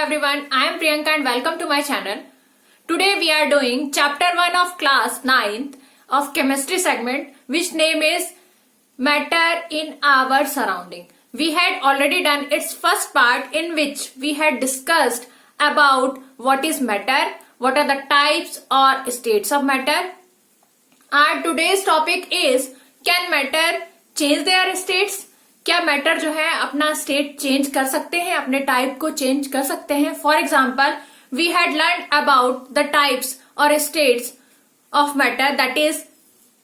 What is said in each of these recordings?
everyone, I am Priyanka and welcome to my channel. Today we are doing chapter 1 of class 9th of chemistry segment, which name is Matter in Our Surrounding. We had already done its first part in which we had discussed about what is matter, what are the types or states of matter. Our today's topic is, can matter change their states? क्या matter जो है अपना state change कर सकते हैं, अपने type को change कर सकते हैं? For example, we had learn about the types और states of matter, that is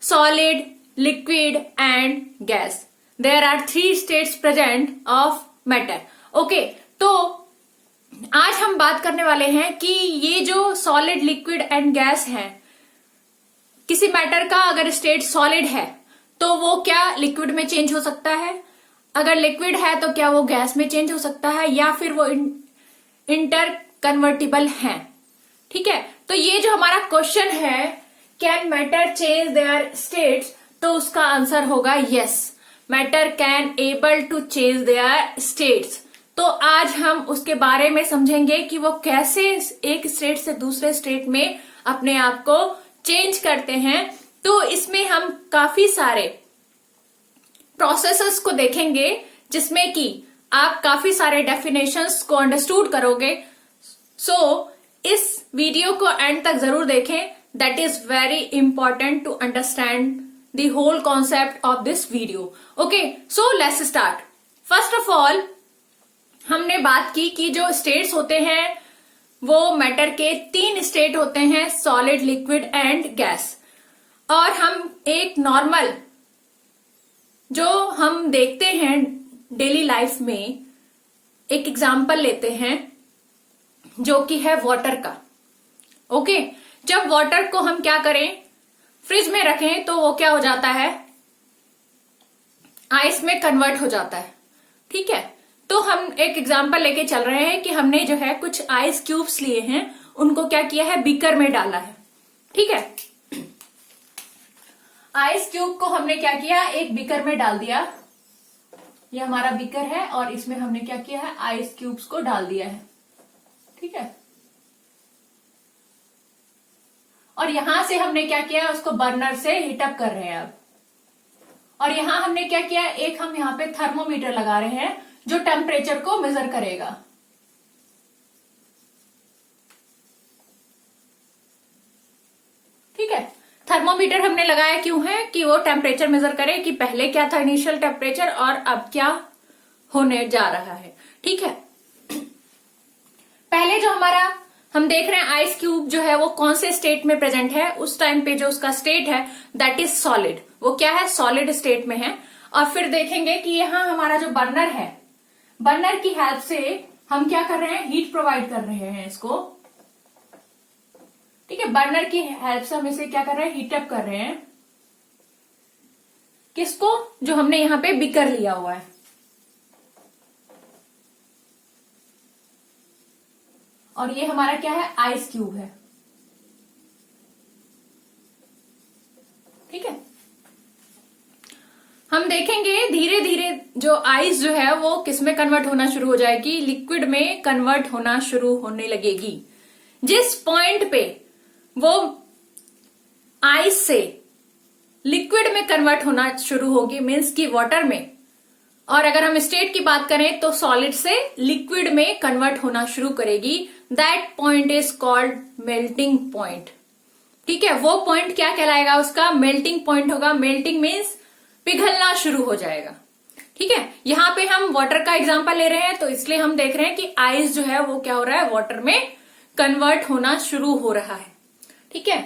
solid, liquid and gas. There are 3 states present of matter. Okay, तो आज हम बात करने वाले हैं कि ये जो सॉलिड, लिक्विड एंड गैस है, किसी मैटर का अगर स्टेट सॉलिड है तो वो क्या लिक्विड में चेंज हो सकता है, अगर लिक्विड है तो क्या वो गैस में चेंज हो सकता है, या फिर वो इंटर कन्वर्टिबल है. ठीक है, तो ये जो हमारा क्वेश्चन है, can matter change their states, तो उसका आंसर होगा yes, matter can able to change their states. तो आज हम उसके बारे में समझेंगे कि वो कैसे एक स्टेट से दूसरे स्टेट में अपने आप को चेंज करते हैं. तो इसमें हम काफी सारे प्रोसेसेस को देखेंगे जिसमें कि आप काफी सारे डेफिनेशंस को अंडरस्टूड करोगे. सो इस वीडियो को एंड तक जरूर देखें. That is very important to understand the whole concept of this video. Okay, so let's start. First of all हमने बात की कि जो स्टेट्स होते हैं वो मैटर के 3 स्टेट होते हैं, सॉलिड, लिक्विड एंड गैस. और हम एक नॉर्मल जो हम देखते हैं डेली लाइफ में एक एग्जाम्पल लेते हैं जो कि है वाटर का. ओके, जब वाटर को हम क्या करें, फ्रिज में रखें तो वो क्या हो जाता है, आइस में कन्वर्ट हो जाता है. ठीक है, तो हम एक एग्जाम्पल लेके चल रहे हैं कि हमने जो है कुछ आइस क्यूब्स लिए हैं, उनको क्या किया है, बीकर में डाला है. ठीक है, आइस क्यूब को हमने क्या किया, एक बीकर में डाल दिया. ये हमारा बीकर है और इसमें हमने क्या किया है, आइस क्यूब्स को डाल दिया है. ठीक है, और यहां से हमने क्या किया, उसको बर्नर से हीटअप कर रहे हैं अब. और यहां हमने क्या किया, एक हम यहां पे थर्मोमीटर लगा रहे हैं जो टेम्परेचर को मेजर करेगा. ठीक है, थर्मोमीटर हमने लगाया क्यों है, कि वो टेम्परेचर मेजर करे कि पहले क्या था इनिशियल टेम्परेचर और अब क्या होने जा रहा है. ठीक है, पहले जो हमारा हम देख रहे हैं आइस क्यूब जो है वो कौन से स्टेट में प्रेजेंट है, उस टाइम पे जो उसका स्टेट है दैट इज सॉलिड. वो क्या है, सॉलिड स्टेट में है. और फिर देखेंगे कि यहाँ हमारा जो बर्नर है, बर्नर की हेल्प से हम क्या कर रहे हैं, हीट प्रोवाइड कर रहे हैं इसको. ठीक है, बर्नर की हेल्प से हम इसे क्या कर रहे हैं, हीटअप कर रहे हैं. किसको, जो हमने यहां पे बीकर लिया हुआ है. और ये हमारा क्या है, आइस क्यूब है. ठीक है, हम देखेंगे धीरे धीरे जो आइस जो है वो किसमें कन्वर्ट होना शुरू हो जाएगी, लिक्विड में कन्वर्ट होना शुरू होने लगेगी. जिस पॉइंट पे वो आइस से लिक्विड में कन्वर्ट होना शुरू होगी, मीन्स की वाटर में, और अगर हम स्टेट की बात करें तो सॉलिड से लिक्विड में कन्वर्ट होना शुरू करेगी, that point is called melting point. ठीक है, वो पॉइंट क्या कहलाएगा, उसका मेल्टिंग पॉइंट होगा. मेल्टिंग मीन्स पिघलना शुरू हो जाएगा. ठीक है, यहां पे हम वाटर का एग्जांपल ले रहे हैं तो इसलिए हम देख रहे हैं कि आइस जो है वो क्या हो रहा है, वाटर में कन्वर्ट होना शुरू हो रहा है. ठीक है,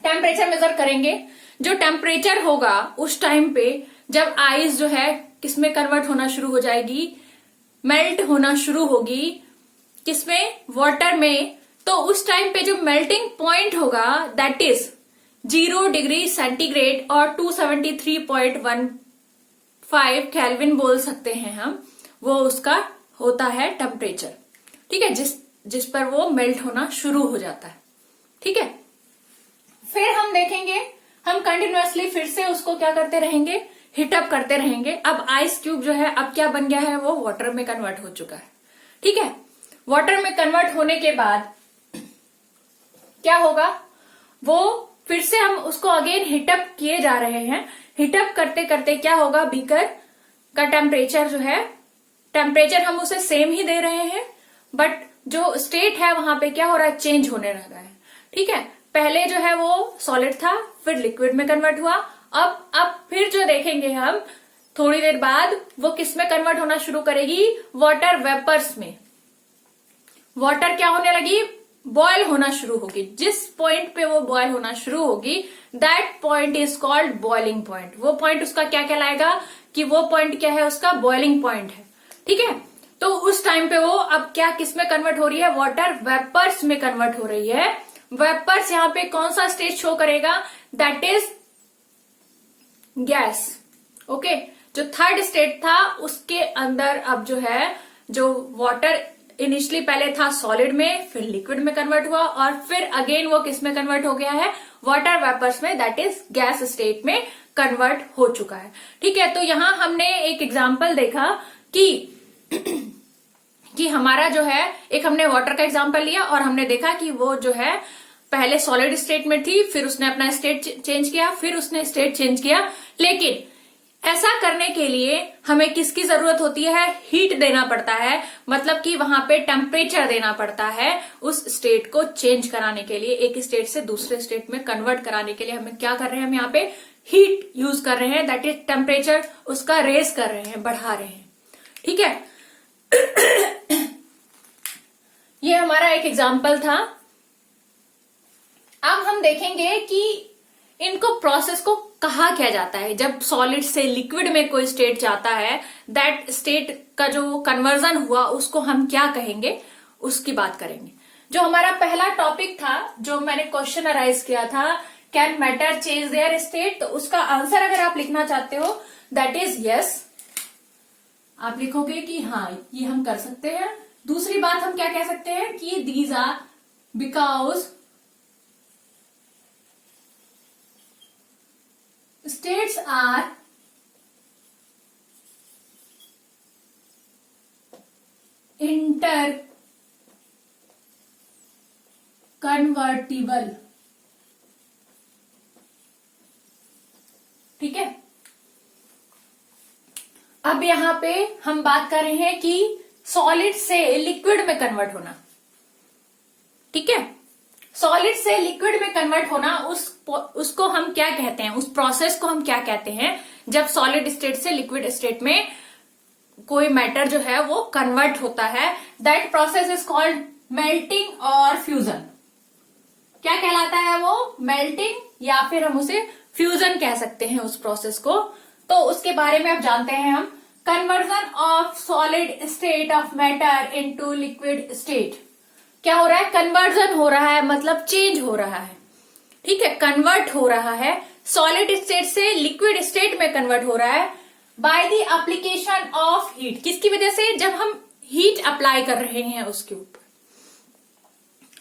टेम्परेचर मेजर करेंगे. जो टेम्परेचर होगा उस टाइम पे जब आइस जो है किसमें कन्वर्ट होना शुरू हो जाएगी, मेल्ट होना शुरू होगी, किसमें, वाटर में. तो उस टाइम पे जो मेल्टिंग पॉइंट होगा दैट इज 0 डिग्री सेंटीग्रेड और 273.15 केल्विन बोल सकते हैं हम, वो उसका होता है टेम्परेचर. ठीक है, जिस पर वो मेल्ट होना शुरू हो जाता है. ठीक है, फिर हम देखेंगे, हम कंटिन्यूअसली फिर से उसको क्या करते रहेंगे, हीटअप करते रहेंगे. अब आइस क्यूब जो है अब क्या बन गया है, वो वाटर में कन्वर्ट हो चुका है. ठीक है, वाटर में कन्वर्ट होने के बाद क्या होगा, वो फिर से हम उसको अगेन हीटअप किए जा रहे हैं। हीटअप करते करते क्या होगा, बीकर का टेम्परेचर जो है, टेम्परेचर हम उसे सेम ही दे रहे हैं, बट जो स्टेट है वहां पे क्या हो रहा है, चेंज होने लगा है। ठीक है, पहले जो है वो सॉलिड था, फिर लिक्विड में कन्वर्ट हुआ। अब फिर जो देखेंगे हम थोड़ी देर बाद, वो किस में कन्वर्ट होना शुरू करेगी, वाटर वेपर्स में। वाटर क्या होने लगी, बॉयल होना शुरू होगी। जिस पॉइंट पे वो बॉयल होना शुरू होगी, that point is called boiling point. वो पॉइंट उसका क्या कहलाएगा, कि वो पॉइंट क्या है, उसका बॉइलिंग पॉइंट है। ठीक है, तो उस टाइम पे वो अब क्या किस में कन्वर्ट हो रही है, वाटर वेपर्स में कन्वर्ट हो रही है। वेपर्स यहाँ पे कौन सा स्टेज शो करेगा, दैट इज गैस। ओके, जो थर्ड स्टेट था उसके अंदर अब जो है, जो वाटर इनिशियली पहले था सॉलिड में, फिर लिक्विड में कन्वर्ट हुआ, और फिर अगेन वो किस में कन्वर्ट हो गया है, वाटर वेपर्स में, दैट इज गैस स्टेट में कन्वर्ट हो चुका है। ठीक है, तो यहां हमने एक एग्जांपल देखा कि हमारा जो है, एक हमने वाटर का एग्जांपल लिया और हमने देखा कि वो जो है पहले सॉलिड स्टेट में थी, फिर उसने अपना स्टेट चेंज किया, फिर उसने स्टेट चेंज किया। लेकिन ऐसा करने के लिए हमें किसकी जरूरत होती है, हीट देना पड़ता है, मतलब कि वहां पे टेम्परेचर देना पड़ता है उस स्टेट को चेंज कराने के लिए, एक स्टेट से दूसरे स्टेट में कन्वर्ट कराने के लिए हमें क्या कर रहे हैं, हम यहाँ पे हीट यूज कर रहे हैं, दैट इज टेम्परेचर उसका रेज कर रहे हैं, बढ़ा रहे हैं। ठीक है, ये हमारा एक एग्जाम्पल था। अब हम देखेंगे कि इनको प्रोसेस को कहा क्या जाता है। जब सॉलिड से लिक्विड में कोई स्टेट जाता है, दैट स्टेट का जो कन्वर्जन हुआ उसको हम क्या कहेंगे, उसकी बात करेंगे। जो हमारा पहला टॉपिक था, जो मैंने क्वेश्चन अराइज किया था, can matter change there state, तो उसका आंसर अगर आप लिखना चाहते हो, दैट इज यस। आप लिखोगे कि हाँ ये हम कर सकते हैं। दूसरी बात हम क्या कह सकते हैं कि these are because states are interconvertible। ठीक है, अब यहां पे हम बात कर रहे हैं कि सॉलिड से लिक्विड में कन्वर्ट होना। ठीक है, सॉलिड से लिक्विड में कन्वर्ट होना, उसको हम क्या कहते हैं, उस प्रोसेस को हम क्या कहते हैं, जब सॉलिड स्टेट से लिक्विड स्टेट में कोई मैटर जो है वो कन्वर्ट होता है, that process is called melting और फ्यूजन। क्या कहलाता है वो, मेल्टिंग, या फिर हम उसे फ्यूजन कह सकते हैं उस प्रोसेस को। तो उसके बारे में अब जानते हैं हम। Conversion of solid state of matter into liquid state. क्या हो रहा है, कन्वर्जन हो रहा है, मतलब चेंज हो रहा है। ठीक है, कन्वर्ट हो रहा है, सॉलिड स्टेट से लिक्विड स्टेट में कन्वर्ट हो रहा है by the application of heat. किसकी वजह से, जब हम हीट अप्लाई कर रहे हैं उसके ऊपर।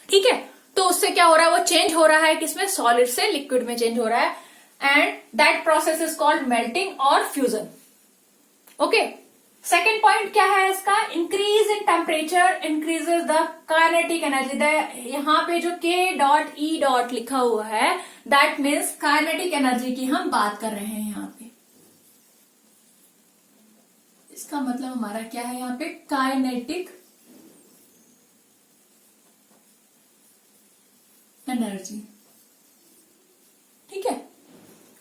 ठीक है, तो उससे क्या हो रहा है, वो चेंज हो रहा है, किसमें, सॉलिड से लिक्विड में चेंज हो रहा है, and that process is called melting और फ्यूजन। ओके, सेकेंड पॉइंट क्या है इसका, increase in temperature increases the kinetic energy. यहाँ पे जो K डॉट E डॉट लिखा हुआ है, दैट मीन्स काइनेटिक एनर्जी की हम बात कर रहे हैं यहाँ पे। इसका मतलब हमारा क्या है यहाँ पे, काइनेटिक एनर्जी। ठीक है,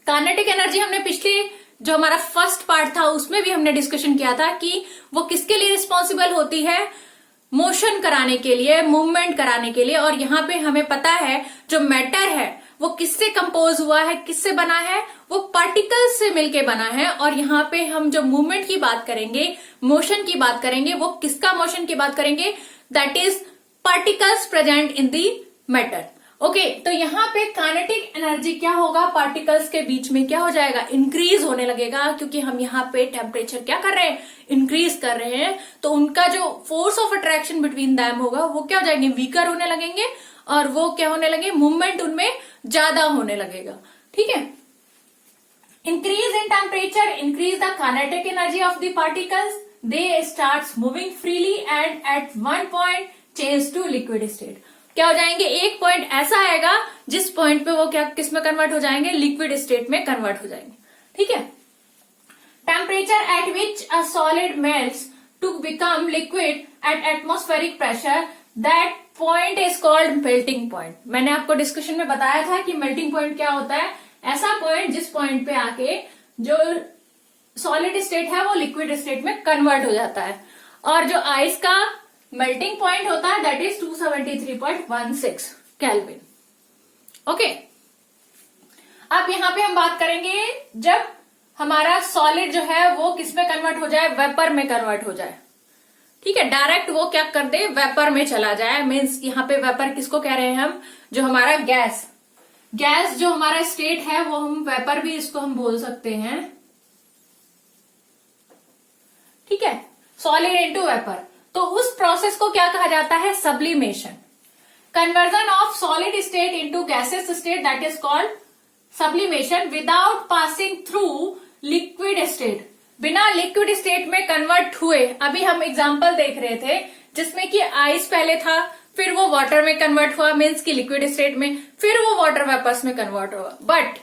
काइनेटिक एनर्जी हमने पिछले जो हमारा फर्स्ट पार्ट था उसमें भी हमने डिस्कशन किया था कि वो किसके लिए रिस्पॉन्सिबल होती है, मोशन कराने के लिए, मूवमेंट कराने के लिए। और यहाँ पे हमें पता है जो मैटर है वो किससे कंपोज हुआ है, किससे बना है, वो पार्टिकल्स से मिलके बना है। और यहाँ पे हम जो मूवमेंट की बात करेंगे, मोशन की बात करेंगे, वो किसका मोशन की बात करेंगे, that is particles present in the matter. Okay, तो यहाँ पे काइनेटिक एनर्जी क्या होगा, पार्टिकल्स के बीच में क्या हो जाएगा, इंक्रीज होने लगेगा, क्योंकि हम यहाँ पे टेम्परेचर क्या कर रहे हैं, इंक्रीज कर रहे हैं। तो उनका जो force of attraction between them होगा वो क्या हो जाएंगे, वीकर होने लगेंगे, और वो क्या होने लगे, मूवमेंट उनमें ज्यादा होने लगेगा। ठीक है, increase in temperature increase the kinetic energy of the particles, they starts moving freely and at one point change to liquid state. क्या हो जाएंगे, एक पॉइंट ऐसा आएगा जिस पॉइंट पे वो क्या किस में कन्वर्ट हो जाएंगे, लिक्विड स्टेट में कन्वर्ट हो जाएंगे। ठीक है। Temperature at which a solid melts to become liquid at atmospheric pressure, that point is called melting point. मैंने आपको डिस्कशन में बताया था कि मेल्टिंग पॉइंट क्या होता है, ऐसा पॉइंट जिस पॉइंट पे आके जो सॉलिड स्टेट है वो लिक्विड स्टेट में कन्वर्ट हो जाता है। और जो आइस का मेल्टिंग पॉइंट होता है दैट इज 273.16 केल्विन। ओके, अब यहां पे हम बात करेंगे जब हमारा सॉलिड जो है वो किस में कन्वर्ट हो जाए, वेपर में कन्वर्ट हो जाए। ठीक है, डायरेक्ट वो क्या कर दे, वेपर में चला जाए। मीन्स यहाँ पे वेपर किसको कह रहे हैं हम, जो हमारा गैस जो हमारा स्टेट है वो हम वेपर भी इसको हम बोल सकते हैं। ठीक है, सॉलिड इनटू वेपर। तो उस प्रोसेस को क्या कहा जाता है, sublimation. Conversion of solid state into gases state that is called sublimation without passing through liquid state. बिना लिक्विड स्टेट में कन्वर्ट हुए, अभी हम एग्जांपल देख रहे थे जिसमें कि आइस पहले था, फिर वो वाटर में कन्वर्ट हुआ, मीन्स की लिक्विड स्टेट में, फिर वो वाटर वेपर्स में कन्वर्ट हुआ। बट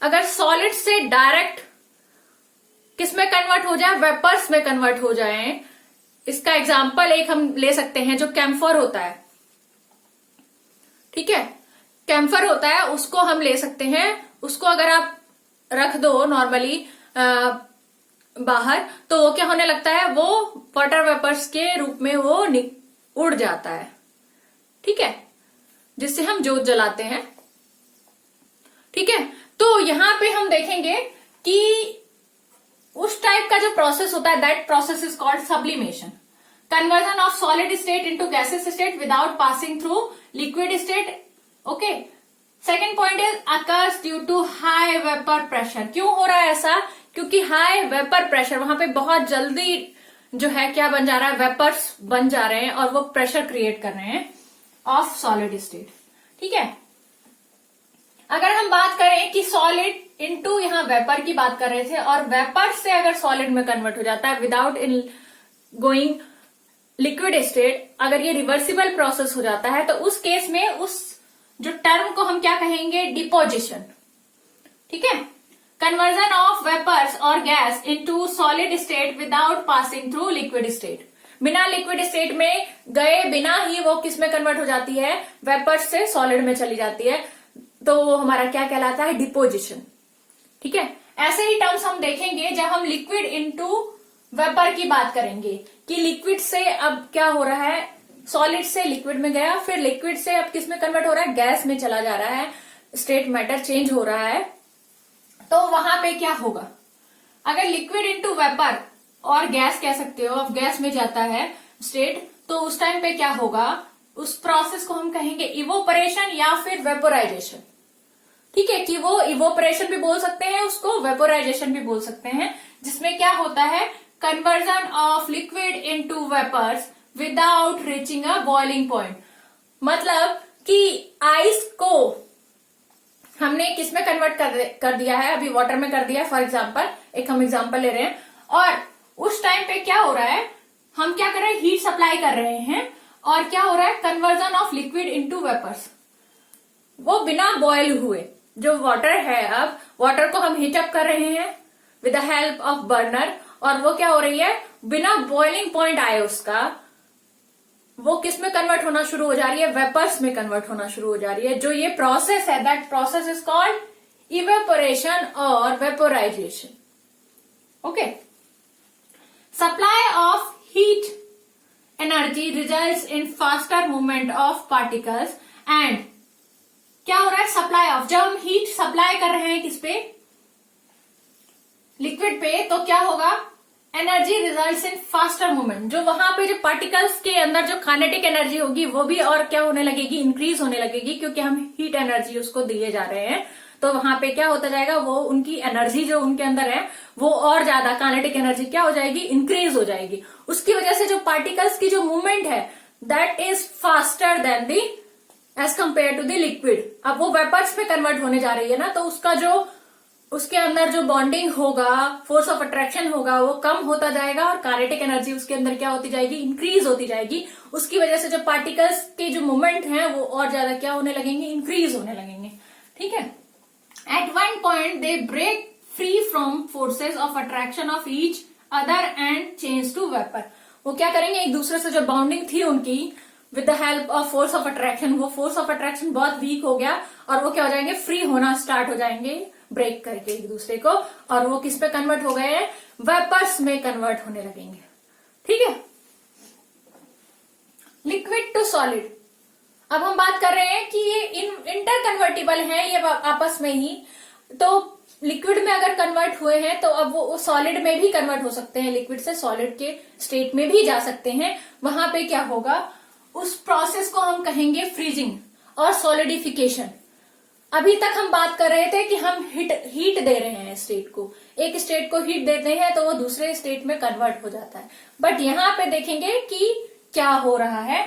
अगर सॉलिड से डायरेक्ट किस में कन्वर्ट हो जाए, वेपर्स में कन्वर्ट हो जाए, इसका एग्जाम्पल एक हम ले सकते हैं जो कैम्फर होता है। ठीक है, कैम्फर होता है, उसको हम ले सकते हैं। उसको अगर आप रख दो नॉर्मली बाहर, तो वो क्या होने लगता है, वो वाटर वेपर्स के रूप में वो उड़ जाता है। ठीक है, जिससे हम जोत जलाते हैं। ठीक है, तो यहां पे हम देखेंगे कि उस टाइप का जो प्रोसेस होता है that process is called sublimation. Conversion of solid state into gases state without passing through liquid state. Okay, second point is occurs due to high vapour pressure. क्यों हो रहा है ऐसा, क्योंकि हाई वेपर प्रेशर, वहां पे बहुत जल्दी जो है क्या बन जा रहा है, वेपर्स बन जा रहे हैं और वो प्रेशर क्रिएट कर रहे हैं ऑफ सॉलिड स्टेट। ठीक है, अगर हम बात करें कि सॉलिड इनटू, यहां वेपर की बात कर रहे थे, और वेपर से अगर सॉलिड में कन्वर्ट हो जाता है without in going liquid state, अगर ये रिवर्सिबल प्रोसेस हो जाता है, तो उस केस में उस जो टर्म को हम क्या कहेंगे, डिपोजिशन। ठीक है, कन्वर्जन ऑफ वेपर्स और gas into solid state without passing through liquid state. बिना लिक्विड स्टेट में गए बिना ही वो किस में कन्वर्ट हो जाती है, वेपर्स से सॉलिड में चली जाती है, तो वो हमारा क्या कहलाता है, डिपोजिशन। ठीक है, ऐसे ही टर्म्स हम देखेंगे जब हम लिक्विड इनटू वेपर की बात करेंगे कि लिक्विड से अब क्या हो रहा है, सॉलिड से लिक्विड में गया, फिर लिक्विड से अब किस में कन्वर्ट हो रहा है, गैस में चला जा रहा है, स्टेट मैटर चेंज हो रहा है। तो वहां पे क्या होगा, अगर लिक्विड इनटू वेपर और गैस कह सकते हो, अब गैस में जाता है स्टेट, तो उस टाइम पे क्या होगा, उस प्रोसेस को हम कहेंगे इवोपरेशन या फिर वेपोराइजेशन। ठीक है, कि वो इवोपरेशन भी बोल सकते हैं उसको, वेपोराइजेशन भी बोल सकते हैं, जिसमें क्या होता है, conversion of liquid into vapours without reaching a boiling point. मतलब कि आइस को हमने किस में कन्वर्ट कर दिया है, अभी वाटर में कर दिया है फॉर एग्जाम्पल, एक हम एग्जाम्पल ले रहे हैं, और उस टाइम पे क्या हो रहा है, हम क्या कर रहे हैं, हीट सप्लाई कर रहे हैं, और क्या हो रहा है, conversion of liquid into vapours. वो बिना बॉयल हुए जो वाटर है, अब वाटर को हम हीट अप कर रहे हैं with the help of burner, और वो क्या हो रही है, बिना बॉइलिंग पॉइंट आए उसका, वो किस में कन्वर्ट होना शुरू हो जा रही है, वेपर्स में कन्वर्ट होना शुरू हो जा रही है। जो ये प्रोसेस है that process is called evaporation और vaporization. Okay, supply of heat energy results in faster movement of particles and क्या हो रहा है, सप्लाई ऑफ, जब हम हीट सप्लाई कर रहे हैं किस पे, लिक्विड पे, तो क्या होगा, energy results in faster movement. जो वहां पे जो पार्टिकल्स के अंदर जो काइनेटिक एनर्जी होगी वो भी और क्या होने लगेगी, इंक्रीज होने लगेगी, क्योंकि हम हीट एनर्जी उसको दिए जा रहे हैं। तो वहां पे क्या होता जाएगा, वो उनकी एनर्जी जो उनके अंदर है वो और ज्यादा काइनेटिक एनर्जी क्या हो जाएगी, इंक्रीज हो जाएगी। उसकी वजह से जो पार्टिकल्स की जो मूवमेंट है that is faster than the as compare to the liquid. अब वो वेपर्स में कन्वर्ट होने जा रही है ना, तो उसका जो उसके अंदर जो बॉन्डिंग होगा, फोर्स ऑफ अट्रैक्शन होगा, वो कम होता जाएगा और काइनेटिक एनर्जी उसके अंदर क्या होती जाएगी, इंक्रीज होती जाएगी। उसकी वजह से जो पार्टिकल्स के जो मूवमेंट है वो और ज्यादा क्या होने लगेंगे, इंक्रीज होने लगेंगे। ठीक है। At one point they break free from forces of attraction of each other and change to vapour. वो क्या करेंगे, एक दूसरे से जो बाउंडिंग थी उनकी with the help of force of attraction, वो फोर्स ऑफ अट्रैक्शन बहुत वीक हो गया और वो क्या हो जाएंगे, फ्री होना स्टार्ट हो जाएंगे ब्रेक करके एक दूसरे को, और वो किस पे कन्वर्ट हो गए, वेपर्स में कन्वर्ट होने लगेंगे। ठीक है। Liquid to solid. अब हम बात कर रहे हैं कि ये इंटर कन्वर्टिबल है ये आपस में ही, तो लिक्विड में अगर कन्वर्ट हुए हैं तो अब वो सॉलिड में भी कन्वर्ट हो सकते हैं, लिक्विड से सॉलिड के स्टेट में भी जा सकते हैं। वहां पे क्या होगा, उस प्रोसेस को हम कहेंगे फ्रीजिंग और सॉलिडिफिकेशन। अभी तक हम बात कर रहे थे कि हम हीट दे रहे हैं स्टेट को, एक स्टेट को हीट देते हैं तो वो दूसरे स्टेट में कन्वर्ट हो जाता है। बट यहाँ पे देखेंगे कि क्या हो रहा है,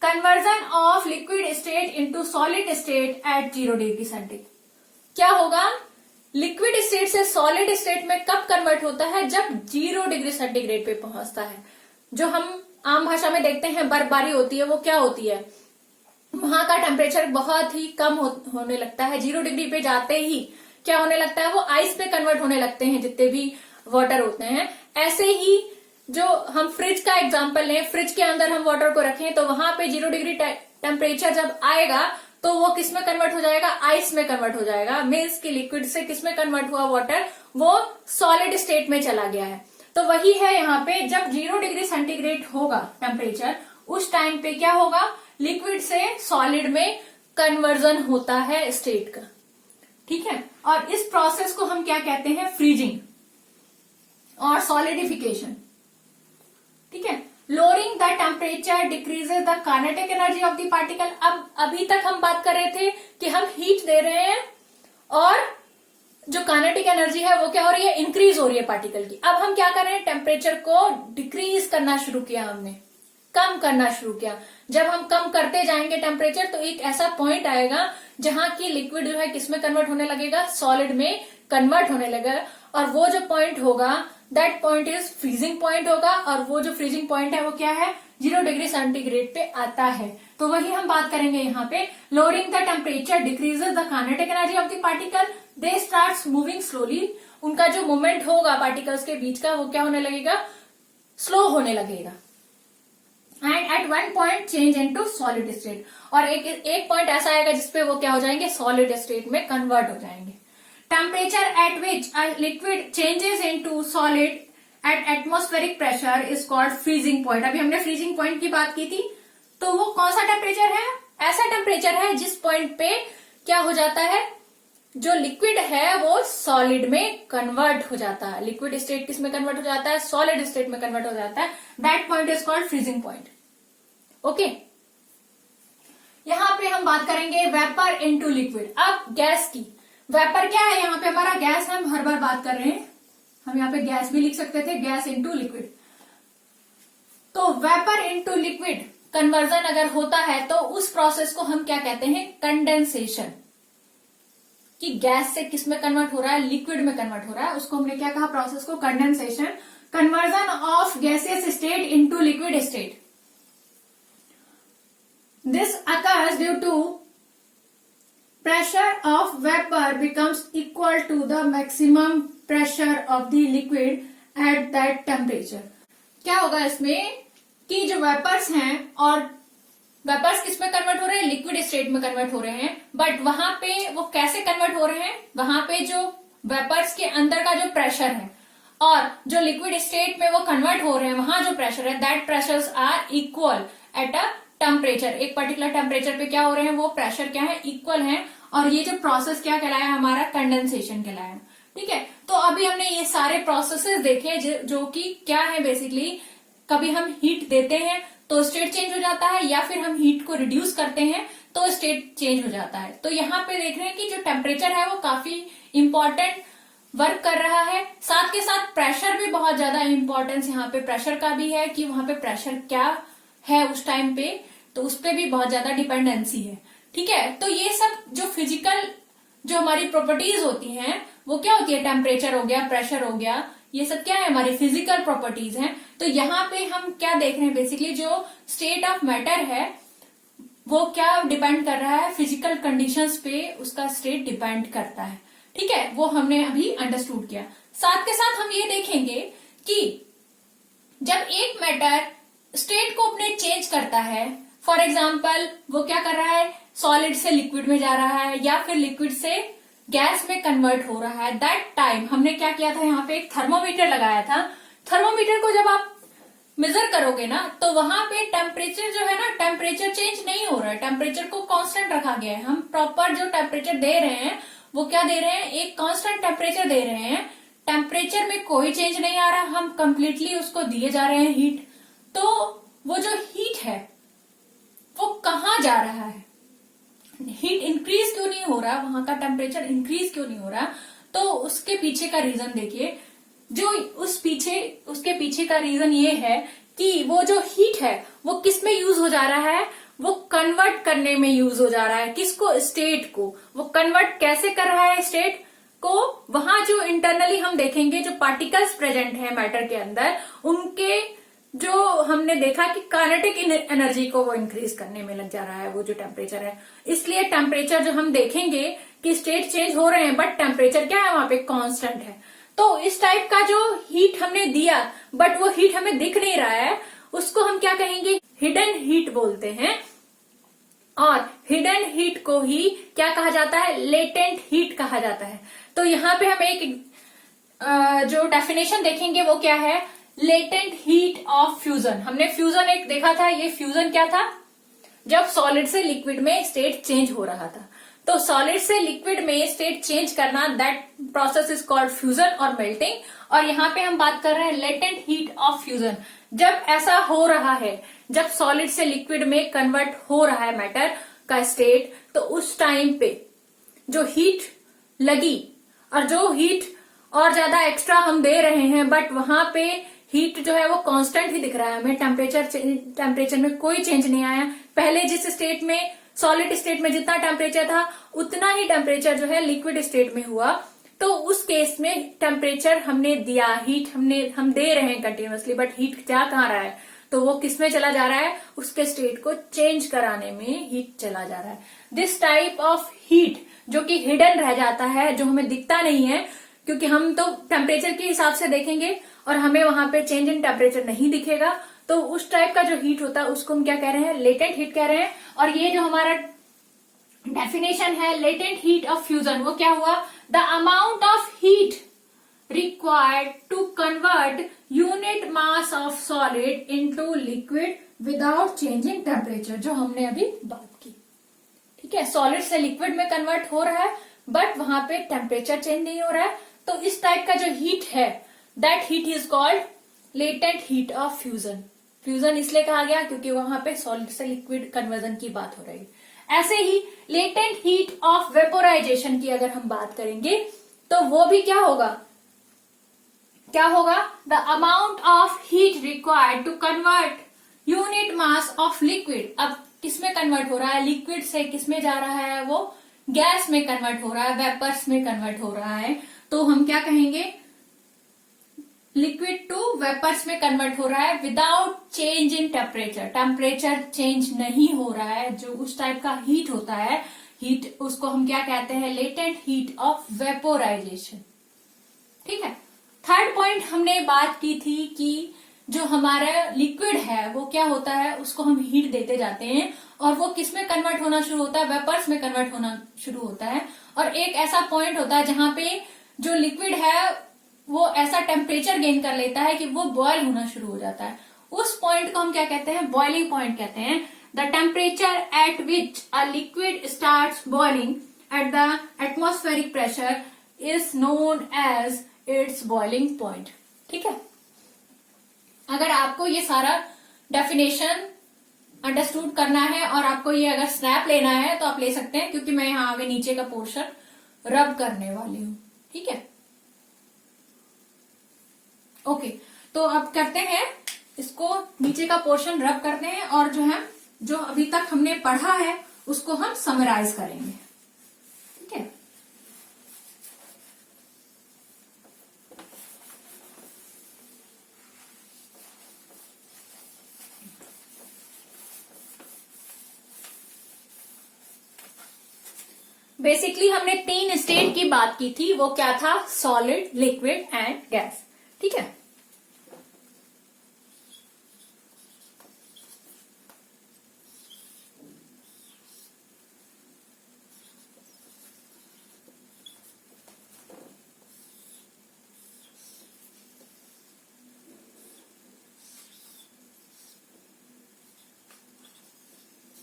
conversion of liquid state into solid state at 0 degree centigrade. क्या होगा, लिक्विड स्टेट से सॉलिड स्टेट में कब कन्वर्ट होता है, जब 0 डिग्री सेंटीग्रेड पे पहुंचता है। जो हम आम भाषा में देखते हैं बर्फबारी होती है, वो क्या होती है, वहां का टेम्परेचर बहुत ही कम होने लगता है, 0 डिग्री पे जाते ही क्या होने लगता है, वो आइस पे कन्वर्ट होने लगते हैं जितने भी वाटर होते हैं। ऐसे ही जो हम फ्रिज का एग्जांपल लें, फ्रिज के अंदर हम वाटर को रखें तो वहां पे 0 डिग्री टेम्परेचर जब आएगा तो वो किस में कन्वर्ट हो जाएगा, आइस में कन्वर्ट हो जाएगा। मीन्स की लिक्विड से किस में कन्वर्ट हुआ वाटर, वो सॉलिड स्टेट में चला गया है। तो वही है यहाँ पे, जब 0 डिग्री सेंटीग्रेड होगा टेम्परेचर, उस टाइम पे क्या होगा, लिक्विड से सॉलिड में कन्वर्जन होता है स्टेट का। ठीक है। और इस प्रोसेस को हम क्या कहते हैं, फ्रीजिंग और सॉलिडिफिकेशन। ठीक है। Lowering the temperature decreases the kinetic energy of the particle. अब अभी तक हम बात कर रहे थे कि हम हीट दे रहे हैं और जो काइनेटिक एनर्जी है वो क्या हो रही है, इंक्रीज हो रही है पार्टिकल की। अब हम क्या कर रहे हैं, टेम्परेचर को डिक्रीज करना शुरू किया, हमने कम करना शुरू किया। जब हम कम करते जाएंगे टेम्परेचर तो एक ऐसा पॉइंट आएगा जहां की लिक्विड जो है किसमें कन्वर्ट होने लगेगा, सॉलिड में कन्वर्ट होने लगेगा। और वो जो पॉइंट होगा, that point is freezing point होगा। और वो जो फ्रीजिंग पॉइंट है वो क्या है, 0 डिग्री सेंटीग्रेड पे आता है। तो वही हम बात करेंगे यहाँ पे, lowering the temperature decreases the kinetic energy of the particle, they starts moving slowly. उनका जो मूवमेंट होगा पार्टिकल्स के बीच का वो क्या होने लगेगा, स्लो होने लगेगा। And at one point change into solid state. और एक पॉइंट ऐसा आएगा जिसपे वो क्या हो जाएंगे, सॉलिड स्टेट में कन्वर्ट हो जाएंगे। Temperature at which a liquid changes into solid at atmospheric pressure is called freezing point. अभी हमने फ्रीजिंग पॉइंट की बात की थी, तो वो कौन सा टेम्परेचर है, ऐसा टेम्परेचर है जिस पॉइंट पे क्या हो जाता है, जो लिक्विड है वो सॉलिड में कन्वर्ट हो जाता है। लिक्विड स्टेट किस में कन्वर्ट हो जाता है, सॉलिड स्टेट में कन्वर्ट हो जाता है। That point is called freezing point. Okay. यहां पे हम बात करेंगे वेपर इनटू लिक्विड। अब गैस की, वेपर क्या है, यहाँ पे हमारा गैस है, हम हर बार बात कर रहे हैं, हम यहाँ पे गैस भी लिख सकते थे, गैस इनटू लिक्विड। तो वेपर इनटू लिक्विड कन्वर्जन अगर होता है तो उस प्रोसेस को हम क्या कहते हैं, कंडेंसेशन। कि गैस से किस में कन्वर्ट हो रहा है, लिक्विड में कन्वर्ट हो रहा है, उसको हमने क्या कहा, प्रोसेस को condensation. Conversion of gaseous state into liquid state. This occurs due to pressure of vapor becomes equal to the maximum pressure of the liquid at that temperature। क्या होगा इसमें कि जो वेपर्स हैं, और वेपर्स किस में कन्वर्ट हो रहे हैं, लिक्विड स्टेट में कन्वर्ट हो रहे हैं। बट वहां पे वो कैसे कन्वर्ट हो रहे हैं, वहां पे जो वेपर्स के अंदर का जो प्रेशर है और जो लिक्विड स्टेट में वो कन्वर्ट हो रहे हैं, वहां जो प्रेशर है, that pressures are equal at a temperature. एक पर्टिकुलर टेम्परेचर पे क्या हो रहे हैं, वो प्रेशर क्या है, इक्वल है। और ये जो प्रोसेस क्या कहलाया हमारा, कंडेंसेशन कहलाया। ठीक है। तो अभी हमने ये सारे प्रोसेसेस देखे जो कि क्या है, बेसिकली कभी हम हीट देते हैं तो स्टेट चेंज हो जाता है, या फिर हम हीट को रिड्यूस करते हैं तो स्टेट चेंज हो जाता है। तो यहाँ पे देख रहे हैं कि जो टेम्परेचर है वो काफी इंपॉर्टेंट वर्क कर रहा है। साथ के साथ प्रेशर भी बहुत ज्यादा इंपॉर्टेंस यहाँ पे प्रेशर का भी है, कि वहां पे प्रेशर क्या है उस टाइम पे, तो उस पर भी बहुत ज्यादा डिपेंडेंसी है। ठीक है। तो ये सब जो फिजिकल जो हमारी प्रॉपर्टीज होती हैं वो क्या होती है, टेम्परेचर हो गया, प्रेशर हो गया, ये सब क्या है, हमारी फिजिकल प्रॉपर्टीज हैं। तो यहाँ पे हम क्या देख रहे हैं, बेसिकली जो स्टेट ऑफ मैटर है वो क्या डिपेंड कर रहा है, फिजिकल कंडीशंस पे उसका स्टेट डिपेंड करता है। ठीक है, वो हमने अभी अंडरस्टूड किया। साथ के साथ हम ये देखेंगे कि जब एक मैटर स्टेट को अपने चेंज करता है, फॉर एग्जाम्पल वो क्या कर रहा है, सॉलिड से लिक्विड में जा रहा है या फिर लिक्विड से गैस में कन्वर्ट हो रहा है, दैट टाइम हमने क्या किया था, यहाँ पे एक थर्मोमीटर लगाया था। थर्मोमीटर को जब आप मेजर करोगे ना तो वहां पे टेम्परेचर जो है ना, टेम्परेचर चेंज नहीं हो रहा है, टेम्परेचर को कांस्टेंट रखा गया है। हम प्रॉपर जो टेम्परेचर दे रहे हैं वो क्या दे रहे हैं, एक कांस्टेंट टेम्परेचर दे रहे हैं, टेम्परेचर में कोई चेंज नहीं आ रहा, हम कंप्लीटली उसको दिए जा रहे हैं हीट। तो वो जो हीट है वो कहाँ जा रहा है, हीट इंक्रीज क्यों नहीं हो रहा, वहां का टेम्परेचर इंक्रीज क्यों नहीं हो रहा, तो उसके पीछे का रीजन देखिए। जो उसके पीछे का रीजन ये है कि वो जो हीट है वो किस में यूज हो जा रहा है, वो कन्वर्ट करने में यूज हो जा रहा है। किसको, स्टेट को। वो कन्वर्ट कैसे कर रहा है स्टेट को, वहां जो इंटरनली हम देखेंगे जो पार्टिकल्स प्रेजेंट है मैटर के अंदर, उनके जो हमने देखा कि काइनेटिक एनर्जी को वो इंक्रीज करने में लग जा रहा है वो जो टेम्परेचर है। इसलिए टेम्परेचर जो हम देखेंगे कि स्टेट चेंज हो रहे हैं बट टेम्परेचर क्या है वहां पे, कांस्टेंट है। तो इस टाइप का जो हीट हमने दिया बट वो हीट हमें दिख नहीं रहा है, उसको हम क्या कहेंगे, हिडन हीट बोलते हैं। और हिडन हीट को ही क्या कहा जाता है, लेटेंट हीट कहा जाता है। तो यहाँ पे हम एक जो डेफिनेशन देखेंगे वो क्या है, लेटेंट हीट ऑफ फ्यूजन। हमने फ्यूजन एक देखा था, ये फ्यूजन क्या था, जब सॉलिड से लिक्विड में स्टेट चेंज हो रहा था। तो सॉलिड से लिक्विड में स्टेट चेंज करना, that process is called fusion और मेल्टिंग। और यहाँ पे हम बात कर रहे हैं लेटेंट हीट ऑफ फ्यूजन। जब ऐसा हो रहा है, जब सॉलिड से लिक्विड में कन्वर्ट हो रहा है मैटर का स्टेट, तो उस टाइम पे जो हीट लगी और जो हीट और ज्यादा एक्स्ट्रा हम दे रहे हैं बट वहां पे हीट जो है वो कांस्टेंट ही दिख रहा है हमें, टेम्परेचर में कोई चेंज नहीं आया। पहले जिस स्टेट में, सॉलिड स्टेट में जितना टेम्परेचर था उतना ही टेम्परेचर जो है लिक्विड स्टेट में हुआ। तो उस केस में टेम्परेचर हमने दिया, हीट हम दे रहे हैं कंटिन्यूअसली, बट हीट जा कहाँ रहा है, तो वो किस में चला जा रहा है, उसके स्टेट को चेंज कराने में हीट चला जा रहा है। दिस टाइप ऑफ हीट जो कि हिडन रह जाता है, जो हमें दिखता नहीं है, क्योंकि हम तो टेम्परेचर के हिसाब से देखेंगे और हमें वहां पे चेंज इन टेम्परेचर नहीं दिखेगा। तो उस टाइप का जो हीट होता है उसको हम क्या कह रहे हैं, लेटेंट हीट कह रहे हैं। और ये जो हमारा डेफिनेशन है लेटेंट हीट ऑफ फ्यूजन, वो क्या हुआ, the amount of heat required to convert unit mass of solid into liquid without changing temperature, जो हमने अभी बात की। ठीक है, सॉलिड से लिक्विड में कन्वर्ट हो रहा है बट वहां पे टेम्परेचर चेंज नहीं हो रहा है। तो इस टाइप का जो हीट है, that heat is called latent heat of fusion. Fusion इसलिए कहा गया क्योंकि वहां पे सॉलिड से लिक्विड कन्वर्जन की बात हो रही है। ऐसे ही लेटेंट हीट ऑफ वेपोराइजेशन की अगर हम बात करेंगे तो वो भी क्या होगा, the amount of heat required to convert unit mass of liquid. अब किसमें कन्वर्ट हो रहा है, लिक्विड से किसमें जा रहा है, वो गैस में कन्वर्ट हो रहा है, वेपर्स में कन्वर्ट हो रहा है। तो हम क्या कहेंगे, लिक्विड टू वेपर्स में कन्वर्ट हो रहा है without change in temperature. Temperature change नहीं हो रहा है, जो उस टाइप का हीट होता है, हीट उसको हम क्या कहते हैं, लेटेंट हीट ऑफ वेपोराइजेशन। ठीक है, थर्ड पॉइंट हमने बात की थी कि जो हमारा लिक्विड है वो क्या होता है, उसको हम हीट देते जाते हैं और वो किस में कन्वर्ट होना शुरू होता है, वेपर्स में कन्वर्ट होना शुरू होता है। और एक ऐसा पॉइंट होता है जहां पे जो लिक्विड है वो ऐसा टेम्परेचर गेन कर लेता है कि वो बॉयल होना शुरू हो जाता है। उस पॉइंट को हम क्या कहते हैं, बॉइलिंग पॉइंट कहते हैं। The temperature at which a liquid starts boiling at the atmospheric pressure is known as its boiling point. ठीक है, अगर आपको ये सारा डेफिनेशन अंडरस्टूड करना है और आपको ये अगर स्नैप लेना है तो आप ले सकते हैं, क्योंकि मैं यहाँ आगे नीचे का पोर्शन रब करने वाली हूँ। ठीक है, ओके, तो अब करते हैं इसको, नीचे का पोर्शन रब करते हैं और जो अभी तक हमने पढ़ा है उसको हम समराइज करेंगे। ठीक है, बेसिकली हमने 3 स्टेट की बात की थी, वो क्या था? Solid, liquid and gas. ठीक है,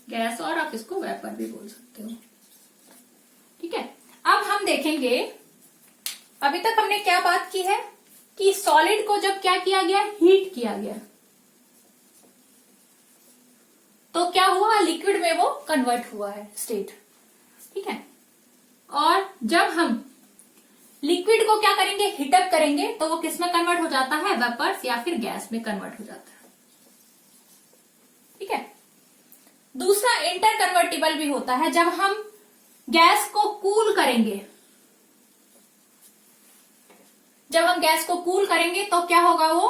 गैस, और आप इसको वेपर भी बोल सकते हो। ठीक है, अब हम देखेंगे, अभी तक हमने क्या बात की है कि सॉलिड को जब क्या किया गया, हीट किया गया, तो क्या हुआ, लिक्विड में वो कन्वर्ट हुआ है स्टेट। ठीक है, और जब हम लिक्विड को क्या करेंगे, हीटअप करेंगे, तो वो किस में कन्वर्ट हो जाता है, वेपर्स या फिर गैस में कन्वर्ट हो जाता है। ठीक है, दूसरा इंटर कन्वर्टिबल भी होता है, जब हम गैस को कूल करेंगे, जब हम गैस को कूल करेंगे तो क्या होगा, वो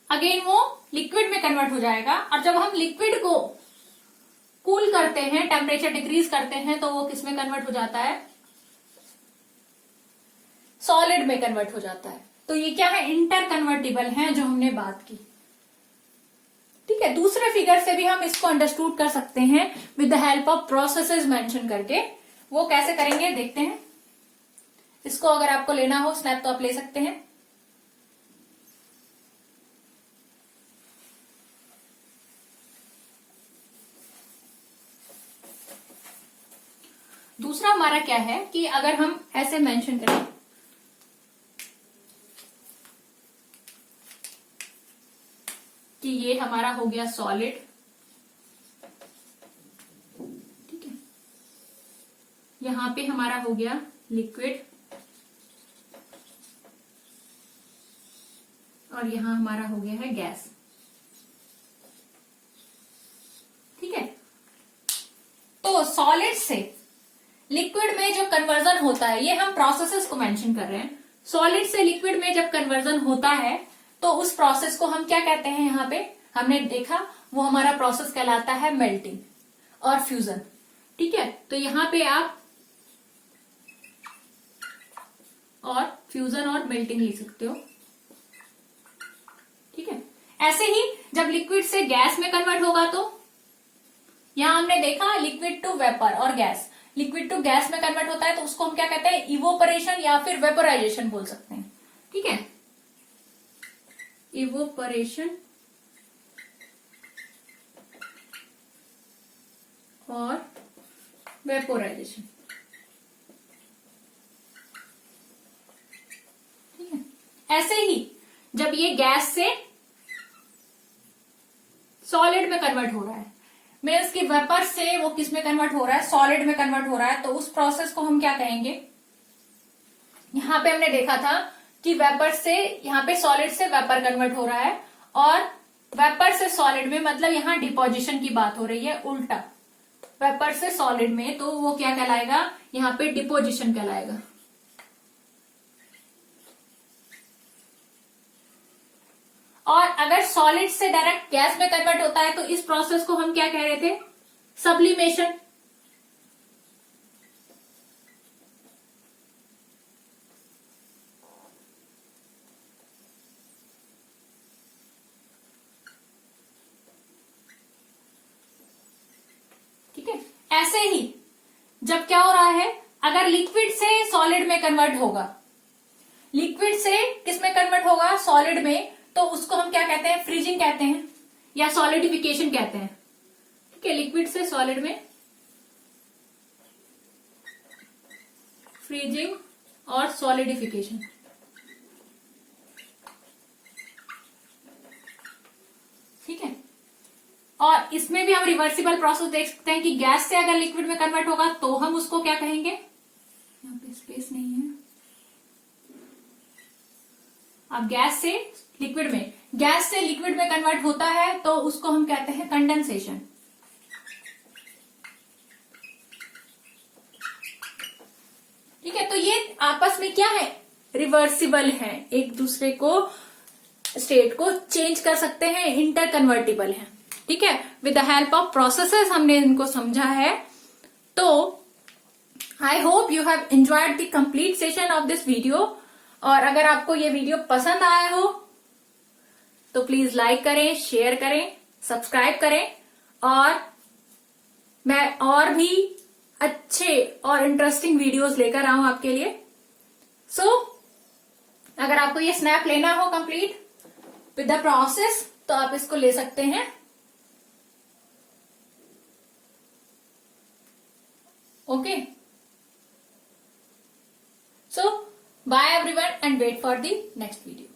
अगेन वो लिक्विड में कन्वर्ट हो जाएगा, और जब हम लिक्विड को कूल करते हैं, टेम्परेचर डिक्रीज करते हैं, तो वो किस में कन्वर्ट हो जाता है, सॉलिड में कन्वर्ट हो जाता है। तो ये क्या है, इंटर कन्वर्टिबल है जो हमने बात की। ठीक है, दूसरे फिगर से भी हम इसको अंडरस्टूड कर सकते हैं with the help of processes mention करके। वो कैसे करेंगे देखते हैं। इसको अगर आपको लेना हो स्नैप तो आप ले सकते हैं। दूसरा हमारा क्या है कि अगर हम ऐसे मेंशन करें कि ये हमारा हो गया सॉलिड, ठीक है, यहां पे हमारा हो गया लिक्विड, और यहां हमारा हो गया है गैस। ठीक है, तो सॉलिड से लिक्विड में जो कन्वर्जन होता है, ये हम प्रोसेसेस को मेंशन कर रहे हैं। सॉलिड से लिक्विड में जब कन्वर्जन होता है तो उस प्रोसेस को हम क्या कहते हैं, यहां पे हमने देखा वो हमारा प्रोसेस कहलाता है मेल्टिंग और फ्यूजन। ठीक है, तो यहां पे आप और फ्यूजन और मेल्टिंग लिख सकते हो। ठीक है, ऐसे ही जब लिक्विड से गैस में कन्वर्ट होगा तो यहां हमने देखा लिक्विड टू वेपर और गैस, लिक्विड टू गैस में कन्वर्ट होता है तो उसको हम क्या कहते हैं, इवोपरेशन या फिर वेपोराइजेशन बोल सकते हैं। ठीक है, इवोपरेशन और वेपोराइजेशन। ठीक है, ऐसे ही जब ये गैस से सॉलिड में कन्वर्ट हो रहा है, मीन्स कि वेपर से वो किस में कन्वर्ट हो रहा है, सॉलिड में कन्वर्ट हो रहा है, तो उस प्रोसेस को हम क्या कहेंगे। यहां पे हमने देखा था कि वेपर से, यहां पे सॉलिड से वेपर कन्वर्ट हो रहा है, और वेपर से सॉलिड में मतलब यहां डिपोजिशन की बात हो रही है, उल्टा वेपर से सॉलिड में, तो वो क्या कहलाएगा, यहां पे डिपोजिशन कहलाएगा। और अगर सॉलिड से डायरेक्ट गैस में कन्वर्ट होता है तो इस प्रोसेस को हम क्या कह रहे थे, सब्लिमेशन। ठीक है, ऐसे ही जब क्या हो रहा है, अगर लिक्विड से सॉलिड में कन्वर्ट होगा, लिक्विड से किस में कन्वर्ट होगा, सॉलिड में, तो उसको हम क्या कहते हैं, फ्रीजिंग कहते हैं या सॉलिडिफिकेशन कहते हैं। ठीक है, लिक्विड से सॉलिड में फ्रीजिंग और सॉलिडिफिकेशन। ठीक है, और इसमें भी हम रिवर्सिबल प्रोसेस देख सकते हैं कि गैस से अगर लिक्विड में कन्वर्ट होगा तो हम उसको क्या कहेंगे, यहाँ पे स्पेस नहीं है, अब गैस से लिक्विड में, गैस से लिक्विड में कन्वर्ट होता है तो उसको हम कहते हैं कंडेंसेशन। ठीक है, तो ये आपस में क्या है, रिवर्सिबल है, एक दूसरे को स्टेट को चेंज कर सकते हैं, इंटर कन्वर्टिबल है। ठीक है, with the help of processes हमने इनको समझा है। तो I hope you have enjoyed the complete session of this video. और अगर आपको ये वीडियो पसंद आया हो तो प्लीज लाइक करें, शेयर करें, सब्सक्राइब करें, और मैं और भी अच्छे और इंटरेस्टिंग वीडियोस लेकर आऊं आपके लिए। सो अगर आपको ये स्नैप लेना हो कंप्लीट विद द प्रोसेस तो आप इसको ले सकते हैं। Okay, so bye everyone and wait for the next video.